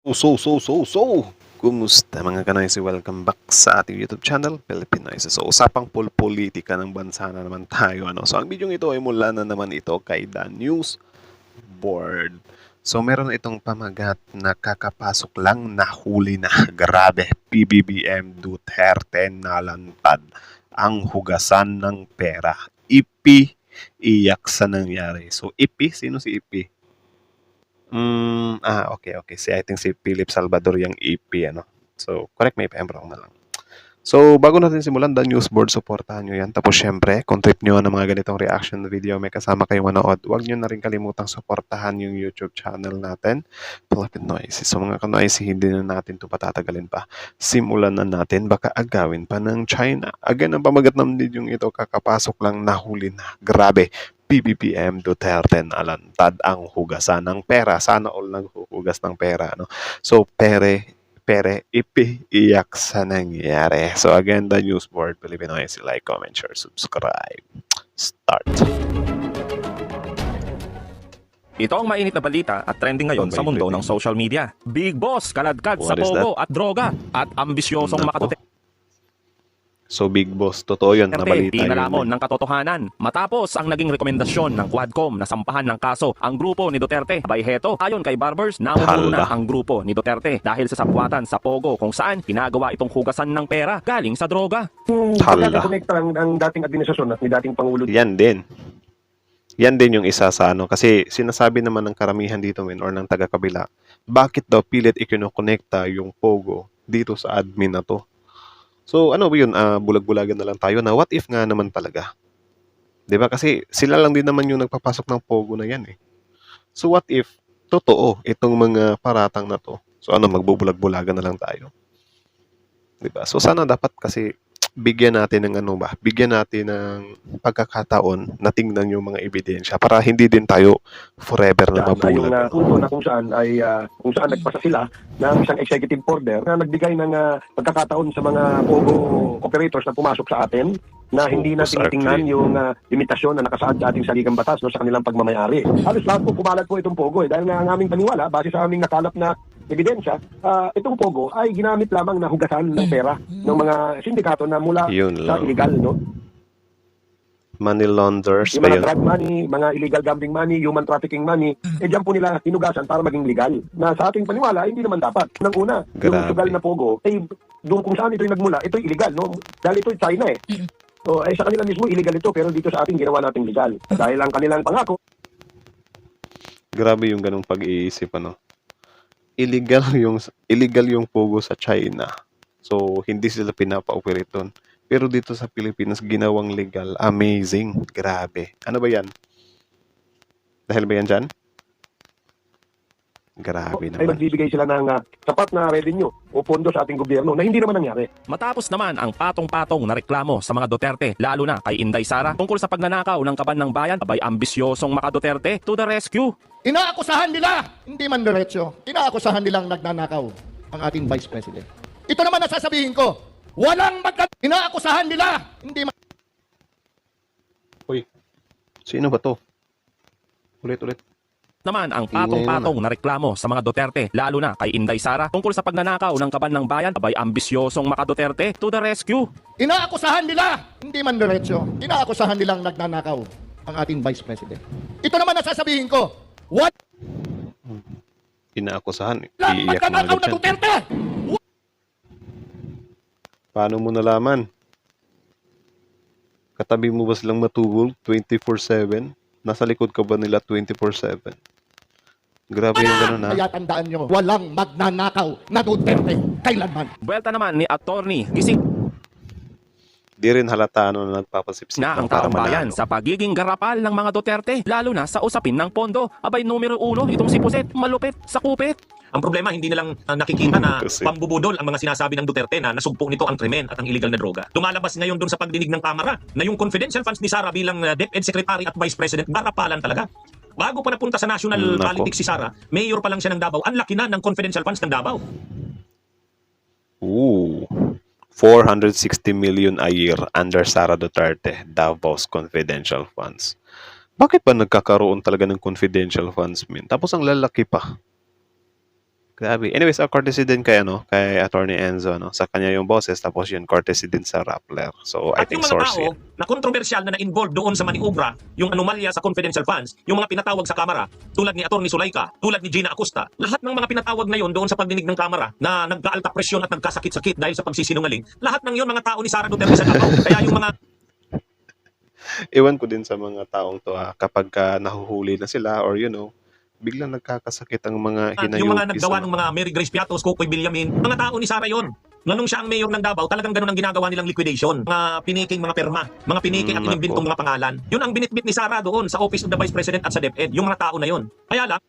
Kumusta mga kanoysi? Welcome back sa ating YouTube channel, Philippine Noises. So, usapang politika ng bansa na naman tayo. So, ang video ito ay mula na naman ito kay The News Board. So, meron itong pamagat na kakapasok lang nahuli na. Grabe, PBBM Duterte nalantad ang hugasan ng pera. Iyak sa nangyari. So, sino si Ipi? Okay. I think si Philip Salvador yung EP, ano. So, correct me if I'm wrong na lang. So, bago natin simulan, The News Board, supportahan nyo yan. Tapos, syempre, kung trip nyo ng mga ganitong reaction video, may kasama kayo manood, huwag nyo na rin kalimutang supportahan yung YouTube channel natin, Philippine Noises. So, mga kanoisy, hindi na natin ito patatagalin pa. Simulan na natin, baka agawin pa ng China. Again, ang pamagat ng video ito, kakapasok lang, nahuli na. Grabe. PBBM Duterte nalantad ang hugasan ng pera. Sana all naghuhugas ng pera, no? So, iyak sa nangyari. So, again, The News Board, Pilipinas, like, comment, share, subscribe. Start. Ito ang mainit na balita at trending ngayon sa mundo ng social media. Big Boss kaladkad sa pogo at droga at ambisyosong makadute. So, Big Boss, totoo yun, nabalita yun. Pinalamon ng katotohanan. Matapos ang naging rekomendasyon ng Quadcom na sampahan ng kaso ang grupo ni Duterte. Abay heto, ayon kay Barbers, namumuno na ang grupo ni Duterte dahil sa sabwatan sa pogo kung saan ginagawa itong hugasan ng pera galing sa droga. Pagkakonekta ang dating administrasyon at ni dating Pangulo. Yan din yung isa sa ano. Kasi sinasabi naman ng karamihan dito or ng taga-kabila, bakit daw pilit ikinukonekta yung pogo dito sa admin na to? So, ano ba yun? Bulag-bulagan na lang tayo na what if nga naman talaga? 'Di ba? Kasi sila lang din naman yung nagpapasok ng pogo na yan eh. So, what if totoo itong mga paratang na to? So, magbubulag-bulagan na lang tayo. 'Di ba? So, sana dapat kasi bigyan natin ng pagkakataon na tingnan yung mga ebidensya para hindi din tayo forever na mabulag. Yung punto na kung saan nagpasa sila ng isang executive order na nagbigay ng pagkakataon sa mga pogo operators na pumasok sa atin na hindi na tinitingnan yung limitasyon na nakasaad sa ating saligang batas sa kanilang pagmamayari. Halos lahat po kumalat po itong pogo dahil nga ang aming paniwala, base sa aming nakalap na ebidensya, itong pogo ay ginamit lamang na hugasan ng pera ng mga sindikato na mula sa illegal, no? Money launderers yung mga drug money, mga illegal gambling money, human trafficking money, diyan po nila hinugasan para maging legal. Na sa ating paniwala, hindi naman dapat. Nang una, yung sugal na pogo, doon kung saan ito'y nagmula, ito'y illegal, no? Dahil ito'y China eh. So, sa kanila mismo, illegal ito, pero dito sa atin, ginawa natin legal. Dahil ang kanilang pangako. Grabe yung ganung pag-iisip, ano? Illegal yung pogo sa China. So, hindi sila pinapa-operate doon. Pero dito sa Pilipinas, ginawang legal. Amazing. Grabe. Ano ba yan? Dahil ba yan dyan? Grabe naman. Ay magbibigay sila ng sapat na revenue o pondo sa ating gobyerno na hindi naman nangyari. Matapos naman ang patong-patong na reklamo sa mga Duterte, lalo na kay Inday Sara, tungkol sa pagnanakaw ng kaban ng bayan, abay ambisyosong maka Duterte to the rescue. Inaakusahan nila, hindi man diretso, inaakusahan nilang nagnanakaw ang ating Vice President. Ito naman ang sasabihin ko, inaakusahan nila, hindi man... Uy, sino ba to? Ulit. Naman ang patong-patong na reklamo sa mga Duterte, lalo na kay Inday Sara, tungkol sa pagnanakaw ng kaban ng bayan, abay ambisyosong maka Duterte to the rescue. Inaakusahan nila, hindi man diretso, inaakusahan nilang nagnanakaw ang ating Vice President. Ito naman ang sasabihin ko, Inaakusahan. Iiyak na agad na Duterte! Paano mo nalaman? Katabi mo ba silang matubol 24/7? Nasa likod ka ba nila 24/7? Grabe yung gano'n, ha? Kaya tandaan nyo, walang magnanakaw na Duterte kailanman. Buwelta naman ni Attorney Gising Di rin halata na nagpapasipsip na ang para taong bayan manalo. sa pagiging garapal ng mga Duterte, lalo na sa usapin ng pondo. Abay numero 1 itong si Puset, malupit, sakupit. Ang problema, hindi nilang nakikita na pambubudol ang mga sinasabi ng Duterte na nasugpo nito ang krimen at ang illegal na droga. Lumalabas ngayon doon sa pagdinig ng Kamara na yung confidential funds ni Sara bilang DepEd Secretary at Vice President, garapalan talaga. Bago pa napunta sa national politics si Sara, mayor pa lang siya ng Davao, ang laki na ng confidential funds ng Davao. Ooh. 460 million a year under Sara Duterte, Davao's confidential funds. Bakit ba nagkakaroon talaga ng confidential funds, min? Tapos ang lalaki pa. Grabe. Anyways, courtesy din kay, kay Attorney Enzo, sa kanya yung boses, tapos yun, courtesy din sa Rappler. So, I At think yung mga source tao yan. na kontrobersyal na na-involve doon sa maniobra, yung anomalya sa confidential funds, yung mga pinatawag sa kamera, tulad ni Atty. Sulaika, tulad ni Gina Acosta, lahat ng mga pinatawag na yun doon sa pagdinig ng kamera na nagka-alta presyon at nagkasakit-sakit dahil sa pagsisinungaling, lahat ng yun mga tao ni Sara Duterte sa Davao. Kaya yung mga Iwan ko din sa mga taong to, kapag nahuhuli na sila or, biglang nagkakasakit ang mga yung mga hinayukis. naggawa ng mga Mary Grace Piatos, Kokoy Villamin, mga tao ni Sara yon. Nung siya ang mayor ng Davao, talagang ganun ang ginagawa nilang liquidation. Mga piniking mga perma, mga piniking at inimbintong mga pangalan. Yun ang binitbit ni Sara doon sa Office of the Vice President at sa DepEd, yung mga tao na yon. Kaya lang,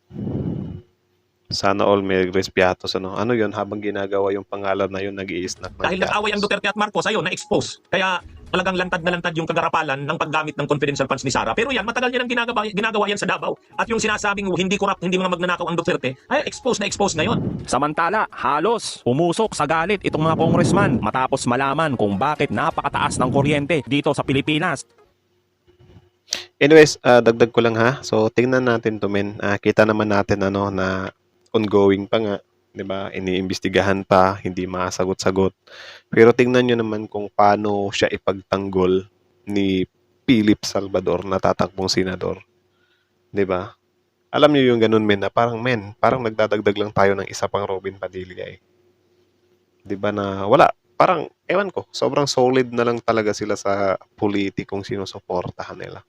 Sana all may Grace Piatos, Ano yun, habang ginagawa yung pangalan na yun, nag-i-snack ng dahil nag-away ang Duterte at Marcos, ayun, na-expose. Kaya talagang lantad na lantad yung kagarapalan ng paggamit ng confidential funds ni Sara. Pero yan, matagal niya nang ginagawa yan sa Davao. At yung sinasabing hindi corrupt, hindi mga magnanakaw ang Duterte, ay expose na yon. Samantala, halos umusok sa galit itong mga congressman matapos malaman kung bakit napakataas ng kuryente dito sa Pilipinas. Anyways, dagdag ko lang ha. So, tingnan natin to, men. Kita naman natin, na ongoing pa nga. 'Di ba? Iniimbestigahan pa, hindi masagot-sagot. Pero tingnan nyo naman kung paano siya ipagtanggol ni Philip Salvador na tatakbong senador. 'Di ba? Alam niyo yung ganun, men, na parang nagdadagdag lang tayo ng isa pang Robin Padilla eh. 'Di ba na wala, parang ewan ko, sobrang solid na lang talaga sila sa politikong sinusuportahan nila.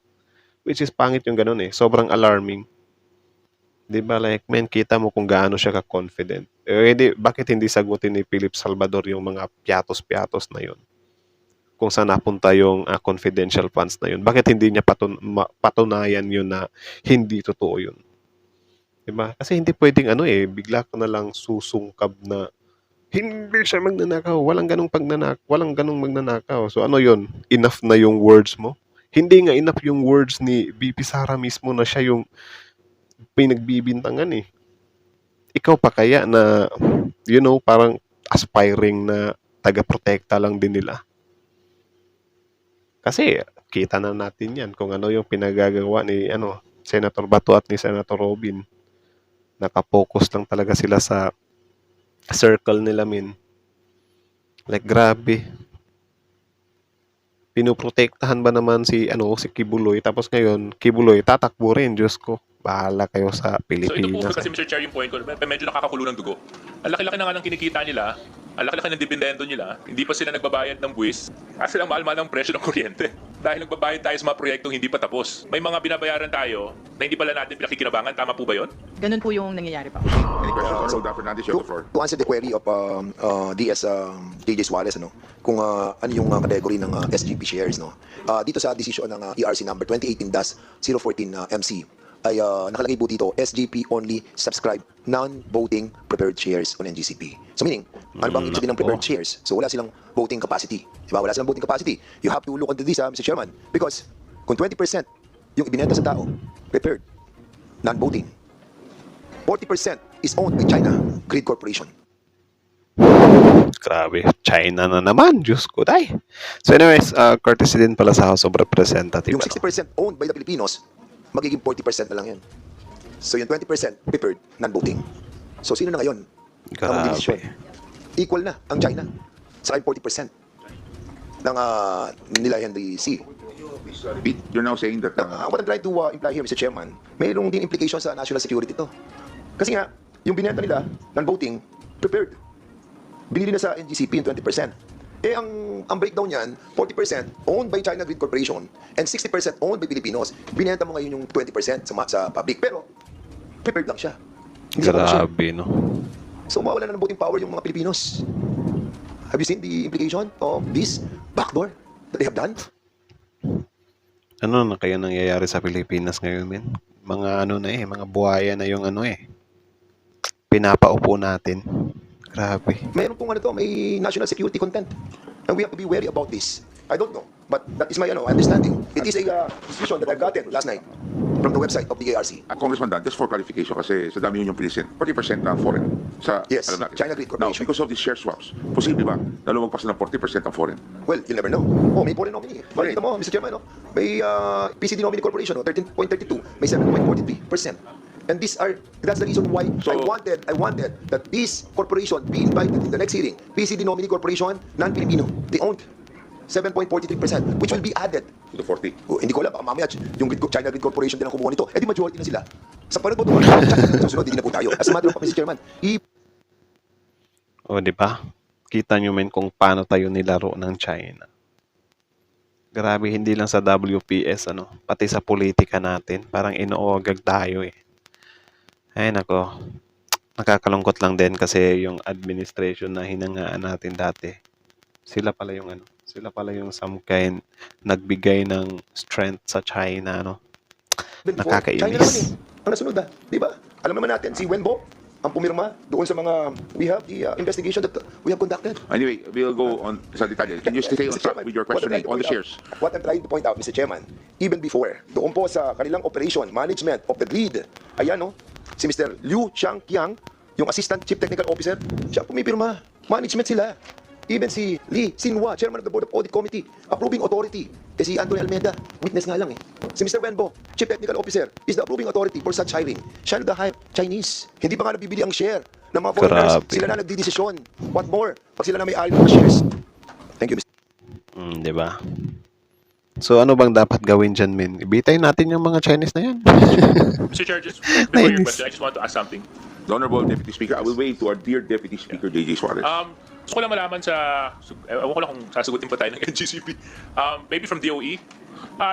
Which is pangit yung ganun eh. Sobrang alarming. 'Di ba, like, men, kita mo kung gaano siya ka-confident. Bakit hindi sagutin ni Philip Salvador yung mga piatos-piatos na yun? Kung saan napunta yung confidential funds na yun. Bakit hindi niya patunayan yun na hindi totoo yun? 'Di ba? Kasi hindi pwedeng bigla ka na lang susungkab na hindi siya magnanakaw. Walang ganung magnanakaw. So ano yun? Enough na yung words mo? Hindi nga enough yung words ni VP Sara mismo na siya yung pinagbibintangan eh. Ikaw pa kaya na, parang aspiring na taga-protekta lang din nila. Kasi kita na natin yan kung ano yung pinagagawa ni Senator Bato at ni Senator Robin. Nakapokus lang talaga sila sa circle nila, min. Like, grabe. Pinoprotektahan ba naman si Kibuloy, tapos ngayon Kibuloy tatakbo rin. Diyos ko, bahala kayo sa So ito po Pilipinas. kasi Mr. Chair yung point ko, medyo nakakakulo ng dugo. Ang laki-laki na nga ng kinikita nila, ang laki-laki ng dividendo nila, hindi pa sila nagbabayad ng buwis, kasi lang mahal-mahal ang presyo ng kuryente. Dahil nagbabayad tayo sa mga proyektong hindi pa tapos. May mga binabayaran tayo na hindi pala natin pinakikinabangan, tama po ba yun? Ganun po yung nangyayari pa. Any questions? Roda Fernandez, you have the floor. To answer the query of DS JJ Suarez, kung ano yung category ng SGP shares, dito sa decision ng ERC number 2018-014 MC, ay nakalagay po dito, SGP only subscribe non-voting preferred shares on NGCP. So meaning, ano bang ibig sabihin ng preferred shares? So wala silang voting capacity. Diba? Wala silang voting capacity. You have to look into this, Mr. Chairman, because kung 20% yung ibinenta sa tao, preferred, non-voting, 40% is owned by China Grid Corporation. Grabe, China na naman. Diyos ko, day. So anyways, courtesy din pala sa House of Representatives. Yung 60% owned by the Filipinos, magiging 40% na lang yan. So yung 20% preferred, non-voting. So sino na ngayon? Ang magdidesisyon? Equal na ang China sa 40% ng nila Henry C. Pete, you're now saying that What I'm trying to imply here, Mr. Chairman, mayroong din implication sa national security to. Kasi nga, yung binenta nila, non-voting, prepared. Binili na sa NGCP yung 20%. Eh, ang breakdown niyan, 40% owned by China Grid Corporation and 60% owned by Filipinos. Binenta mo ngayon yung 20% sa public. Pero, prepared lang siya. Hindi siya commercial. Grabe, no? So, mawala na ng voting power yung mga Pilipinos. Have you seen the implication of this backdoor that they have done? Ano na kaya nangyayari sa Pilipinas ngayon, men? Mga mga buhaya na yung pinapaupo natin. Grabe. Mayroon pong may national security content. And we have to be wary about this. I don't know, but that is my understanding. It is a decision that I've gotten last night from the website of the ARC. Congressman Dan, just for clarification, kasi sa dami yun yung pinisin, 40% na foreign. Yes, alam natin. China Grid Now, Corporation. because of these share swaps, posible ba na lumagpas na ng 40% ang foreign? Well, you never know. Oh, may foreign nominee. Makikita mo, Mr. Chairman, may PCD nominee corporation, 13.32, may 7.43%. And that's the reason why I wanted that this corporation be invited in the next hearing. PCD Nominee Corporation, non-Filipino. They owned 7.43%, which will be added. To the 40. Hindi ko alam, baka mamaya yung China Grid Corporation din ang kumuha nito. Eh di majority na sila. Sa panahon po doon, susunod, hindi na po tayo. As a matter of fact, Mr. Chairman, O, di ba? Kita nyo men kung paano tayo nilaro ng China. Grabe, hindi lang sa WPS, pati sa politika natin. Parang inuogag tayo eh. Ay, nako. Nakakalungkot lang din kasi yung administration na hinangaan natin dati. Sila pala yung some kind nagbigay ng strength sa China, China naman Nakakainis. ang nasunod di ba? Alam naman natin, si Wenbo, ang pumirma doon sa mga, we have the investigation that we have conducted. Anyway, we'll go on sa detalye. Can you stay on Mr. track Chairman, with your what I'm questioning trying to on the point shares? out- What I'm trying to point out, Mr. Chairman, even before, doon po sa kanilang operation, management of the grid, ayan si Mr. Liu Changqiang, yung Assistant Chief Technical Officer, siya pumipirma. Management sila. Even si Lee Sinhua, Chairman of the Board of Audit Committee, approving authority. Eh si Anthony Almeida, witness nga lang eh. Si Mr. Wenbo, Chief Technical Officer, is the approving authority for such hiring. Siya nag-hire Chinese. Hindi pa nga nabibili ang share ng mga foreigners. Grabe. Sila na nagdidesisyon. What more? Pag sila na may-ari ng mga shares. Thank you, Mr. Di ba? So, ano bang dapat gawin dyan, men? Ibitay natin yung mga Chinese na yan. Mr. Chair, just before your Nice. question, I just want to ask something. The Honorable Deputy Speaker, I will wave to our dear Deputy Speaker, J.J. Suarez. Gusto ko lang malaman ewan ko lang kung sasagutin pa tayo ng NGCP. Maybe from DOE.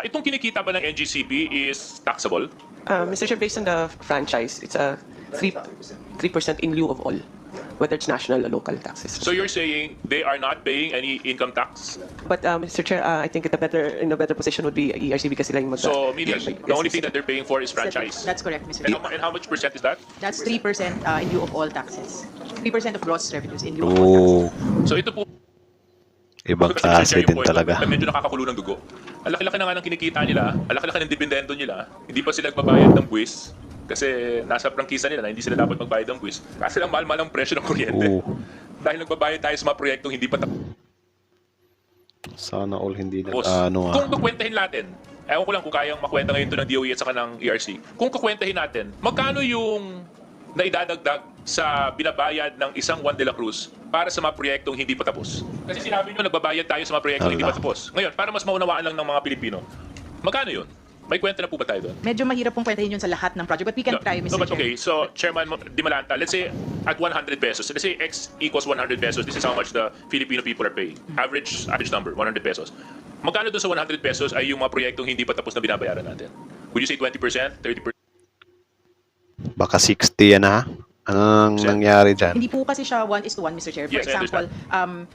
Itong kinikita ba ng NGCP is taxable? Mr. Chair, based on the franchise, it's a 3% in lieu of all, whether it's national or local taxes. So you're saying they are not paying any income tax? But Mr. Chair, I think in a better position would be ERCB kasi sila yung mag- So meaning Yes, the only thing that they're paying for is franchise? That's correct, Mr. And Chair. how much percent is that? That's 3% in lieu of all taxes. 3% of gross revenues in lieu of all taxes. Oo. So ito po, Ibang kasi Mr. klase Chair, yung din point, talaga. medyo nakakakulo ng dugo. Ang laki-laki na nga ng kinikita nila, ang laki-laki ng dividendo nila, hindi pa sila nagbabayad ng buwis kasi nasa prangkisa nila na hindi sila dapat magbayad ng buwis. Kasi lang mahal-mahal ang presyo ng kuryente. Oo. Dahil nagbabayad tayo sa mga proyektong hindi pa tapos. Sana all hindi na, Kung kukwentahin natin, ewan ko lang kung kayang makwenta ngayon ito ng DOE at saka ng ERC. Kung kukwentahin natin, magkano yung naidadagdag sa binabayad ng isang Juan de la Cruz para sa mga proyektong hindi pa tapos? Kasi sinabi nyo, nagbabayad tayo sa mga proyektong hindi pa tapos. Ngayon, para mas maunawaan lang ng mga Pilipino, magkano yun? May kwenta na po ba tayo doon? Medyo mahirap pong kwentahin yun sa lahat ng project, but we can try, Mr. but Chair. okay, so Chairman Dimalanta, let's say at 100 pesos, let's say X equals 100 pesos, this is how much the Filipino people are paying. Average number, 100 pesos. Magkano doon sa 100 pesos ay yung mga proyektong hindi pa tapos na binabayaran natin? Would you say 20%, 30%? Baka 60 yan ha. Anong nangyari dyan? Hindi po kasi siya 1:1, Mr. Chair. For Yes, I example,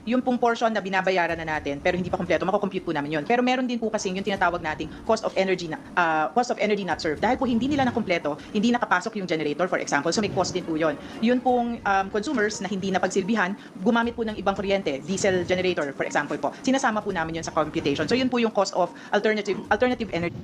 yung pong portion na binabayaran na natin pero hindi pa kompleto, mako-compute po namin yun. Pero meron din po kasi yung tinatawag nating cost of energy not served. Dahil po hindi nila nakompleto, hindi nakapasok yung generator, for example, so may cost din po yun. Yun pong consumers na hindi napagsilbihan, gumamit po ng ibang kuryente, diesel generator, for example po. Sinasama po namin yun sa computation. So yun po yung cost of alternative energy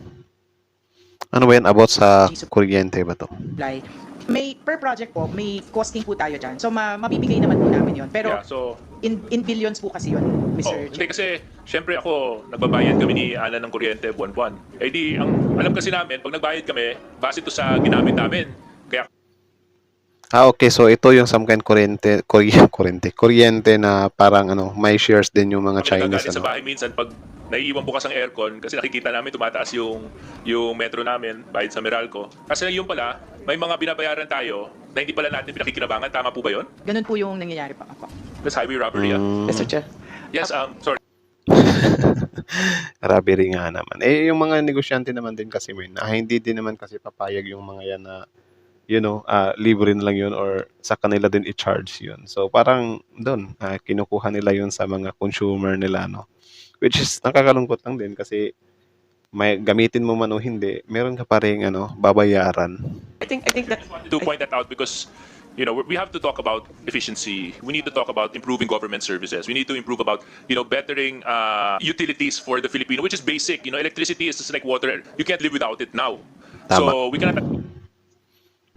Ano ba yan? About sa kuryente ba to? supply. May per project po, may costing po tayo dyan. So mabibigay naman po namin yun. Pero Yeah, so in billions po kasi yun, Mr. hindi Chair. kasi syempre ako nagbabayad kami ni Ana ng kuryente buwan-buwan. Eh di ang alam kasi namin pag nagbayad kami base to sa ginamit namin. Kaya Okay, so ito yung some kind kuryente na parang may shares din yung mga kami Chinese. nagagalit sa bahay minsan pag naiiwan bukas ang aircon kasi nakikita namin tumataas yung metro namin bayad sa Meralco. Kasi yung pala, may mga binabayaran tayo na hindi pala natin pinakikinabangan. Tama po ba yun? Ganun po yung nangyayari pa. That's highway robbery. Mr. Chair. Yes, sorry. Robbery nga naman. Eh, yung mga negosyante naman din kasi hindi din naman kasi papayag yung mga yan na libre na lang yun or sa kanila din i-charge yun. So, parang doon, kinukuha nila yun sa mga consumer nila, no? Which is nakakalungkot lang din kasi may gamitin mo man o hindi, meron ka pa rin babayaran. I think that To point that out because we have to talk about efficiency. We need to talk about improving government services. We need to improve about bettering utilities for the Filipino, which is basic. Electricity is just like water. You can't live without it now. Tama. So we cannot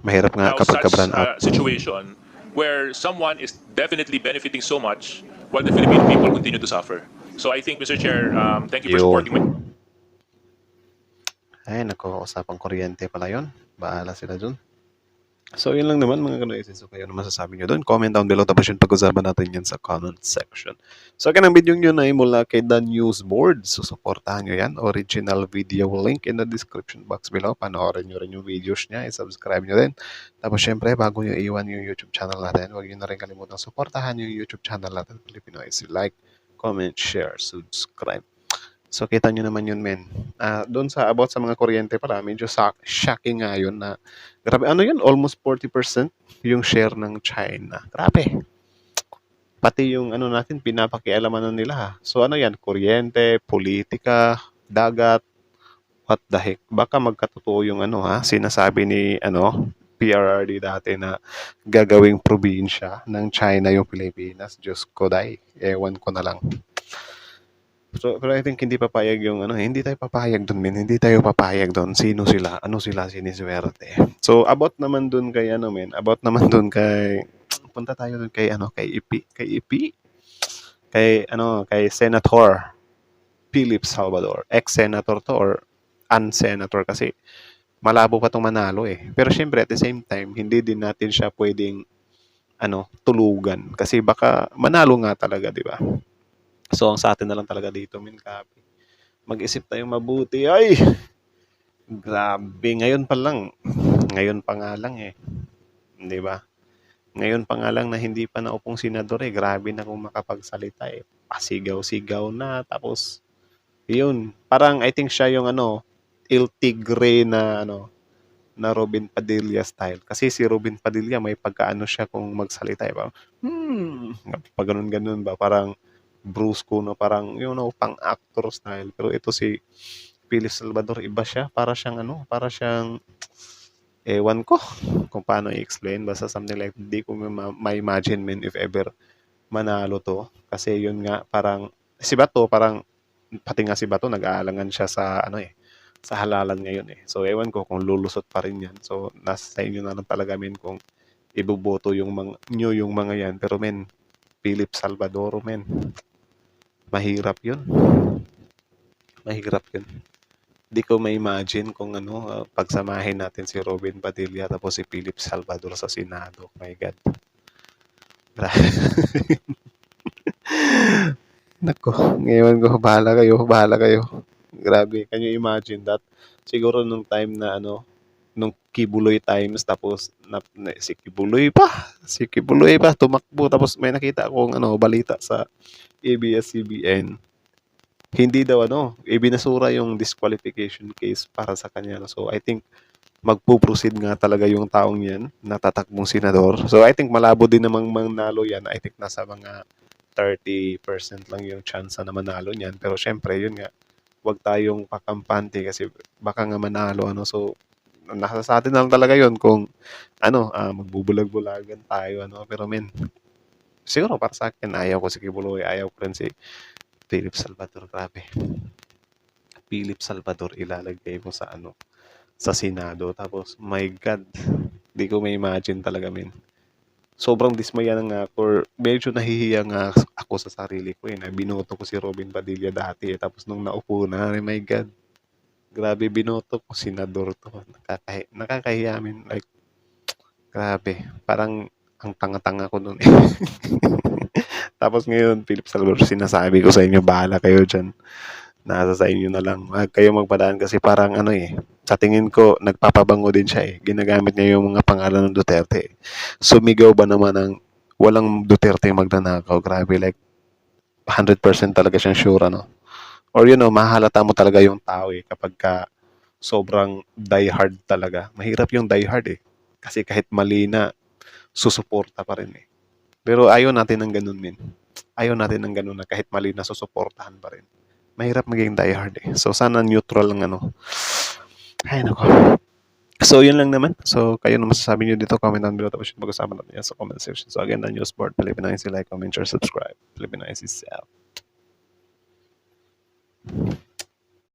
Mahirap nga allow kapag such ka-brand out. situation where someone is definitely benefiting so much while the Filipino people continue to suffer. So I think, Mr. Chair, thank you for Yun. supporting me. Ay, nako, usapang kuryente pala yun. Bahala sila dun. So, yun lang naman mga kanoisis. So, kayo ano masasabi nyo doon? Comment down below. Tapos yun, pag-usapan natin yan sa comment section. So, akin ang video nyo na ay mula kay The News Board. So, supportahan nyo yan. Original video link in the description box below. Panoorin nyo rin yung videos niya. I-subscribe nyo din. Tapos, syempre, bago nyo iwan yung YouTube channel natin, huwag nyo na rin kalimutan supportahan yung YouTube channel natin. Filipino IC. Like, comment, share, subscribe. So, kita nyo naman yun, men. Doon sa about sa mga kuryente pala, medyo shocking nga yun na, grabe, ano yun? Almost 40% yung share ng China. Grabe. Pati yung ano natin, pinapakialaman na nila. Ha? So, ano yan? Kuryente, politika, dagat, what the heck? Baka magkatotoo yung ano, ha? Sinasabi ni, PRRD dati na gagawing probinsya ng China yung Pilipinas. Diyos ko, day. Ewan ko na lang. So, pero I think hindi papayag yung hindi tayo papayag doon, men. Hindi tayo papayag doon. Sino sila? Ano sila siniswerte? So, about naman doon kay about naman doon kay punta tayo doon kay kay Senator Philip Salvador. Ex-senator to or un-senator kasi malabo pa tong manalo eh. Pero syempre at the same time, hindi din natin siya pwedeng tulugan kasi baka manalo nga talaga, di ba? So, ang sa atin na lang talaga dito, copy. Mag-isip tayong mabuti. Ay! Grabe. Ngayon pa nga lang eh. Di ba? Ngayon pa nga lang na hindi pa naupong senador eh. Grabe na kung makapagsalita eh. Pasigaw-sigaw na. Tapos, yun. Parang, I think siya yung Il Tigre na na Robin Padilla style. Kasi si Robin Padilla may pagkaano siya kung magsalita eh. Parang, pag ganun-ganun ba? Parang, brusco na parang pang-actor style. Pero ito si Philip Salvador, iba siya. Para siyang ewan ko kung paano i-explain. Basta something like, hindi ko ma-imagine if ever manalo to. Kasi yun nga, parang, si Bato, pati nga si Bato, nag-aalangan siya sa, sa halalan ngayon eh. So, ewan ko kung lulusot pa rin yan. So, nasa inyo na lang talaga, kung iboboto yung mga yan. Pero, Philip Salvador, mahirap yun. Di ko ma-imagine kung pagsamahin natin si Robin Padilla tapos si Philip Salvador sa Senado. My God. Nako, ngayon ko, bahala kayo. Grabe, can you imagine that? Siguro nung time na nung Kibuloy times tapos si Kibuloy pa tumakbo tapos may nakita akong balita sa ABS-CBN. Hindi daw ibinasura yung disqualification case para sa kanya. So I think magpo-proceed nga talaga yung taong yan na tatakbong senador. So I think malabo din namang manalo yan. I think nasa mga 30% lang yung chance na manalo niyan. Pero syempre yun nga, wag tayong pakampante kasi baka nga manalo So nasa sa atin na lang talaga yun kung magbubulag-bulagan tayo pero siguro para sa akin ayaw ko si Kibuloy, ayaw ko rin si Philip Salvador. Grabe, Philip Salvador ilalagay mo sa sa Senado tapos my God, di ko may imagine talaga sobrang dismaya na nga or medyo nahihiya nga ako sa sarili ko na binoto ko si Robin Padilla dati tapos nung naupo na, my God, grabe, binoto ko senador to. Nakakahiya like, grabe, parang ang tanga-tanga ko nun eh. Tapos ngayon, Philip Salvador, sinasabi ko sa inyo, bahala kayo dyan. Nasa sa inyo na lang. Huwag kayo magpadaan kasi parang sa tingin ko, nagpapabango din siya eh. Ginagamit niya yung mga pangalan ng Duterte. Sumigaw ba naman ng walang Duterte magnanakaw? Grabe, like 100% talaga siyang sure Or mahalata mo talaga yung tao eh kapag sobrang diehard talaga. Mahirap yung diehard eh. Kasi kahit mali na, susuporta pa rin eh. Pero ayaw natin ng ganun, Ayaw natin ng ganun na kahit mali na susuportahan pa rin. Mahirap maging diehard eh. So sana neutral lang Ay nako. So yun lang naman. So kayo na masasabi nyo dito, comment down below tapos mag-usapan natin yan sa comment section. So again, The News Board, Filipino IC, like, comment, share, subscribe. Filipino IC out.